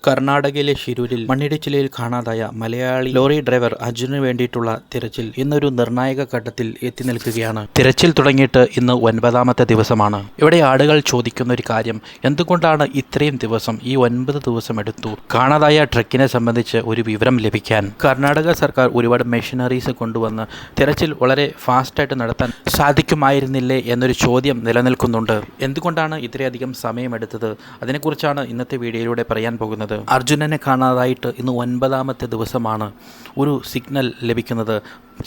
കർണാടകയിലെ ഷിരൂരിൽ മണ്ണിടിച്ചിലിൽ കാണാതായ മലയാളി ലോറി ഡ്രൈവർ അർജുനു വേണ്ടിയിട്ടുള്ള തിരച്ചിൽ ഇന്നൊരു നിർണായക ഘട്ടത്തിൽ എത്തി നിൽക്കുകയാണ്. തിരച്ചിൽ തുടങ്ങിയിട്ട് ഇന്ന് 9ാമത്തെ ദിവസമാണ്. ഇവിടെ ആളുകൾ ചോദിക്കുന്ന ഒരു കാര്യം, എന്തുകൊണ്ടാണ് ഇത്രയും ദിവസം, ഈ 9 ദിവസം എടുത്തു കാണാതായ ട്രക്കിനെ സംബന്ധിച്ച് ഒരു വിവരം ലഭിക്കാൻ? കർണാടക സർക്കാർ ഒരുപാട് മെഷീനറീസ് കൊണ്ടുവന്ന് തിരച്ചിൽ വളരെ ഫാസ്റ്റായിട്ട് നടത്താൻ സാധിക്കുമായിരുന്നില്ലേ എന്നൊരു ചോദ്യം നിലനിൽക്കുന്നുണ്ട്. എന്തുകൊണ്ടാണ് ഇത്രയധികം സമയമെടുത്തത്? അതിനെക്കുറിച്ചാണ് ഇന്നത്തെ വീഡിയോയിലൂടെ പറയാൻ പോകുന്നത്. അർജുനനെ കാണാതായിട്ട് ഇന്ന് 9ാമത്തെ ദിവസമാണ് ഒരു സിഗ്നൽ ലഭിക്കുന്നത്,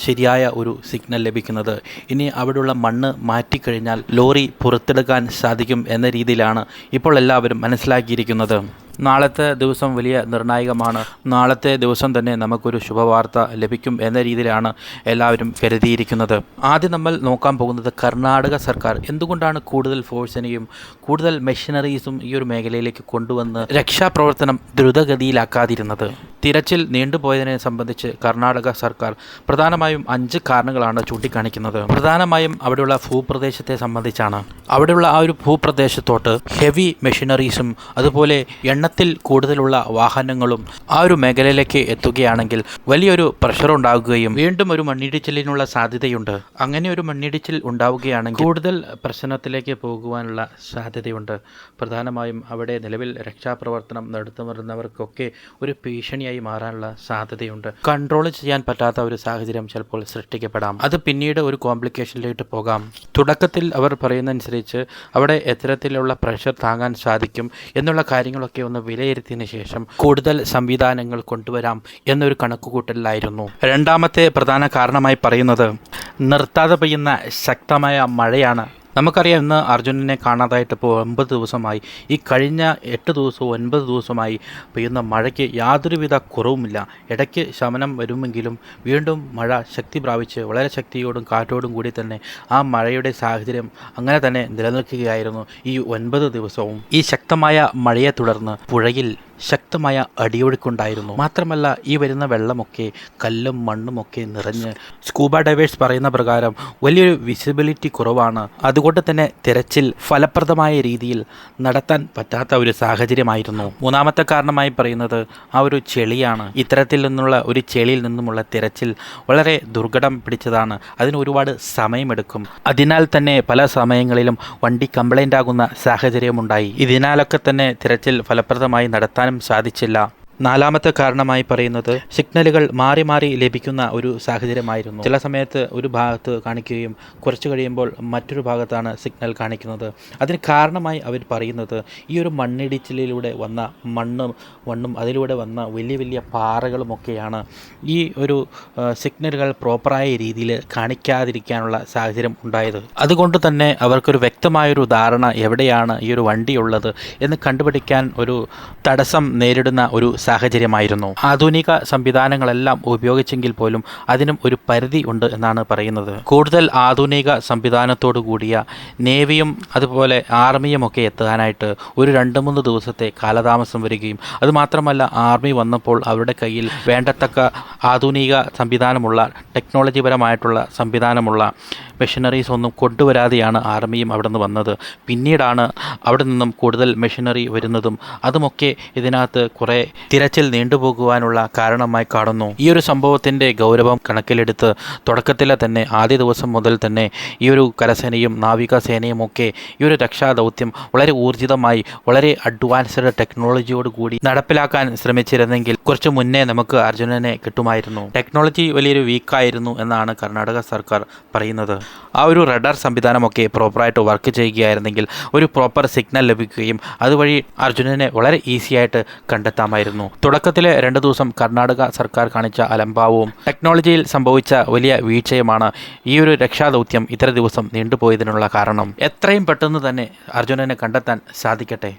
ശരിയായ ഒരു സിഗ്നൽ ലഭിക്കുന്നത്. ഇനി അവിടെയുള്ള മണ്ണ് മാറ്റിക്കഴിഞ്ഞാൽ ലോറി പുറത്തെടുക്കാൻ സാധിക്കും എന്ന രീതിയിലാണ് ഇപ്പോൾ എല്ലാവരും മനസ്സിലാക്കിയിരിക്കുന്നത്. നാളത്തെ ദിവസം വലിയ നിർണായകമാണ്. നാളത്തെ ദിവസം തന്നെ നമുക്കൊരു ശുഭവാർത്ത ലഭിക്കും എന്ന രീതിയിലാണ് എല്ലാവരും കരുതിയിരിക്കുന്നത്. ആദ്യം നമ്മൾ നോക്കാൻ പോകുന്നത് കർണാടക സർക്കാർ എന്തുകൊണ്ടാണ് കൂടുതൽ ഫോഴ്സിനെയും കൂടുതൽ മെഷീനറീസും ഈ ഒരു മേഖലയിലേക്ക് കൊണ്ടുവന്ന് രക്ഷാപ്രവർത്തനം ദ്രുതഗതിയിലാക്കാതിരുന്നത്. തിരച്ചിൽ നീണ്ടുപോയതിനെ സംബന്ധിച്ച് കർണാടക സർക്കാർ പ്രധാനമായും 5 കാരണങ്ങളാണ് ചൂണ്ടിക്കാണിക്കുന്നത്. പ്രധാനമായും അവിടെയുള്ള ഭൂപ്രദേശത്തെ സംബന്ധിച്ചാണ്. അവിടെയുള്ള ആ ഒരു ഭൂപ്രദേശത്തോട്ട് ഹെവി മെഷീനറീസും അതുപോലെ എണ്ണത്തിൽ കൂടുതലുള്ള വാഹനങ്ങളും ആ ഒരു മേഖലയിലേക്ക് എത്തുകയാണെങ്കിൽ വലിയൊരു പ്രഷർ ഉണ്ടാകുകയും വീണ്ടും ഒരു മണ്ണിടിച്ചിലിനുള്ള സാധ്യതയുണ്ട്. അങ്ങനെ ഒരു മണ്ണിടിച്ചിൽ ഉണ്ടാവുകയാണെങ്കിൽ കൂടുതൽ പ്രശ്നത്തിലേക്ക് പോകുവാനുള്ള സാധ്യതയുണ്ട്. പ്രധാനമായും അവിടെ നിലവിൽ രക്ഷാപ്രവർത്തനം നടത്തുന്നവർക്കൊക്കെ ഒരു ഭീഷണിയായി മാറാനുള്ള സാധ്യതയുണ്ട്. കൺട്രോൾ ചെയ്യാൻ പറ്റാത്ത ഒരു സാഹചര്യം ചിലപ്പോൾ സൃഷ്ടിക്കപ്പെടാം. അത് പിന്നീട് ഒരു കോംപ്ലിക്കേഷനിലേക്ക് പോകാം. തുടക്കത്തിൽ അവർ പറയുന്നതനുസരിച്ച് അവിടെ എത്തരത്തിലുള്ള പ്രഷർ താങ്ങാൻ സാധിക്കും എന്നുള്ള കാര്യങ്ങളൊക്കെ ഒന്ന് വിലയിരുത്തിയതിനു ശേഷം കൂടുതൽ സംവിധാനങ്ങൾ കൊണ്ടുവരാം എന്നൊരു കണക്കുകൂട്ടലിലായിരുന്നു. രണ്ടാമത്തെ പ്രധാന കാരണമായി പറയുന്നത് നിർത്താതെ പെയ്യുന്ന ശക്തമായ മഴയാണ്. നമുക്കറിയാം, ഇന്ന് അർജുനനെ കാണാതായിട്ട് ഇപ്പോൾ 9 ദിവസമായി. ഈ കഴിഞ്ഞ 8 ദിവസവും 9 ദിവസമായി പെയ്യുന്ന മഴയ്ക്ക് യാതൊരുവിധ കുറവുമില്ല. ഇടയ്ക്ക് ശമനം വരുമെങ്കിലും വീണ്ടും മഴ ശക്തി പ്രാപിച്ച് വളരെ ശക്തിയോടും കാറ്റോടും കൂടി തന്നെ ആ മഴയുടെ സാഹചര്യം അങ്ങനെ തന്നെ നിലനിൽക്കുകയായിരുന്നു ഈ 9 ദിവസവും. ഈ ശക്തമായ മഴയെ തുടർന്ന് പുഴയിൽ ശക്തമായ അടിയൊഴുക്കുണ്ടായിരുന്നു. മാത്രമല്ല ഈ വരുന്ന വെള്ളമൊക്കെ കല്ലും മണ്ണുമൊക്കെ നിറഞ്ഞ് സ്കൂബ ഡൈവേഴ്സ് പറയുന്ന പ്രകാരം വലിയൊരു വിസിബിലിറ്റി കുറവാണ്. അതുകൊണ്ട് തന്നെ തിരച്ചിൽ ഫലപ്രദമായ രീതിയിൽ നടത്താൻ പറ്റാത്ത ഒരു സാഹചര്യമായിരുന്നു. മൂന്നാമത്തെ കാരണമായി പറയുന്നത് ആ ഒരു ചെളിയാണ്. ഇത്തരത്തിൽ നിന്നുള്ള ഒരു ചെളിയിൽ നിന്നുമുള്ള തിരച്ചിൽ വളരെ ദുർഘടം പിടിച്ചതാണ്. അതിന് ഒരുപാട് സമയമെടുക്കും. അതിനാൽ തന്നെ പല സമയങ്ങളിലും വണ്ടി കംപ്ലൈൻ്റ് ആകുന്ന സാഹചര്യമുണ്ടായി. ഇതിനാലൊക്കെ തന്നെ തിരച്ചിൽ ഫലപ്രദമായി നടത്താൻ സാധിച്ചില്ല. നാലാമത്തെ കാരണമായി പറയുന്നത് സിഗ്നലുകൾ മാറി മാറി ലഭിക്കുന്ന ഒരു സാഹചര്യമായിരുന്നു. ചില സമയത്ത് ഒരു ഭാഗത്ത് കാണിക്കുകയും കുറച്ച് കഴിയുമ്പോൾ മറ്റൊരു ഭാഗത്താണ് സിഗ്നൽ കാണിക്കുന്നത്. അതിന് കാരണമായി അവർ പറയുന്നത് ഈ ഒരു മണ്ണിടിച്ചിലിലൂടെ വന്ന മണ്ണും അതിലൂടെ വന്ന വലിയ വലിയ പാറകളുമൊക്കെയാണ് ഈ ഒരു സിഗ്നലുകൾ പ്രോപ്പറായ രീതിയിൽ കാണിക്കാതിരിക്കാനുള്ള സാഹചര്യം ഉണ്ടായത്. അതുകൊണ്ട് തന്നെ അവർക്കൊരു വ്യക്തമായൊരു ധാരണ എവിടെയാണ് ഈ ഒരു വണ്ടിയുള്ളത് എന്ന് കണ്ടുപിടിക്കാൻ ഒരു തടസ്സം നേരിടുന്ന ഒരു സാഹചര്യമായിരുന്നു. ആധുനിക സംവിധാനങ്ങളെല്ലാം ഉപയോഗിച്ചെങ്കിൽ പോലും അതിനും ഒരു പരിധി ഉണ്ട് എന്നാണ് പറയുന്നത്. കൂടുതൽ ആധുനിക സംവിധാനത്തോടു കൂടിയ നേവിയും അതുപോലെ ആർമിയും ഒക്കെ എത്താനായിട്ട് ഒരു 2-3 ദിവസത്തെ കാലതാമസം വരികയും അതുമാത്രമല്ല ആർമി വന്നപ്പോൾ അവരുടെ കയ്യിൽ വേണ്ടത്തക്ക ആധുനിക സംവിധാനമുള്ള ടെക്നോളജിപരമായിട്ടുള്ള സംവിധാനമുള്ള മെഷീനറീസ് ഒന്നും കൊണ്ടുവരാതെയാണ് ആർമിയും അവിടെ നിന്ന് വന്നത്. പിന്നീടാണ് അവിടെ നിന്നും കൂടുതൽ മെഷീനറി വരുന്നതും അതുമൊക്കെ ഇതിനകത്ത് കുറേ തിരച്ചിൽ നീണ്ടുപോകുവാനുള്ള കാരണമായി കാണുന്നു. ഈ ഒരു സംഭവത്തിൻ്റെ ഗൗരവം കണക്കിലെടുത്ത് തുടക്കത്തിലെ തന്നെ ആദ്യ ദിവസം മുതൽ തന്നെ ഈ ഒരു കരസേനയും നാവികസേനയും ഒക്കെ ഈ ഒരു രക്ഷാദൗത്യം വളരെ ഊർജിതമായി വളരെ അഡ്വാൻസ്ഡ് ടെക്നോളജിയോട് കൂടി നടപ്പിലാക്കാൻ ശ്രമിച്ചിരുന്നെങ്കിൽ കുറച്ച് മുന്നേ നമുക്ക് അർജുനനെ കിട്ടുമായിരുന്നു. ടെക്നോളജി വലിയൊരു വീക്കായിരുന്നു എന്നാണ് കർണാടക സർക്കാർ പറയുന്നത്. ആ ഒരു റഡാർ സംവിധാനമൊക്കെ പ്രോപ്പറായിട്ട് വർക്ക് ചെയ്യുകയായിരുന്നെങ്കിൽ ഒരു പ്രോപ്പർ സിഗ്നൽ ലഭിക്കുകയും അതുവഴി അർജുനനെ വളരെ ഈസിയായിട്ട് കണ്ടെത്താമായിരുന്നു. തുടക്കത്തിലെ 2 ദിവസം കർണാടക സർക്കാർ കാണിച്ച അലംഭാവവും ടെക്നോളജിയിൽ സംഭവിച്ച വലിയ വീഴ്ചയുമാണ് ഈ ഒരു രക്ഷാദൗത്യം ഇത്ര ദിവസം നീണ്ടുപോയതിനുള്ള കാരണം. എത്രയും പെട്ടെന്ന് തന്നെ അർജുനനെ കണ്ടെത്താൻ സാധിക്കട്ടെ.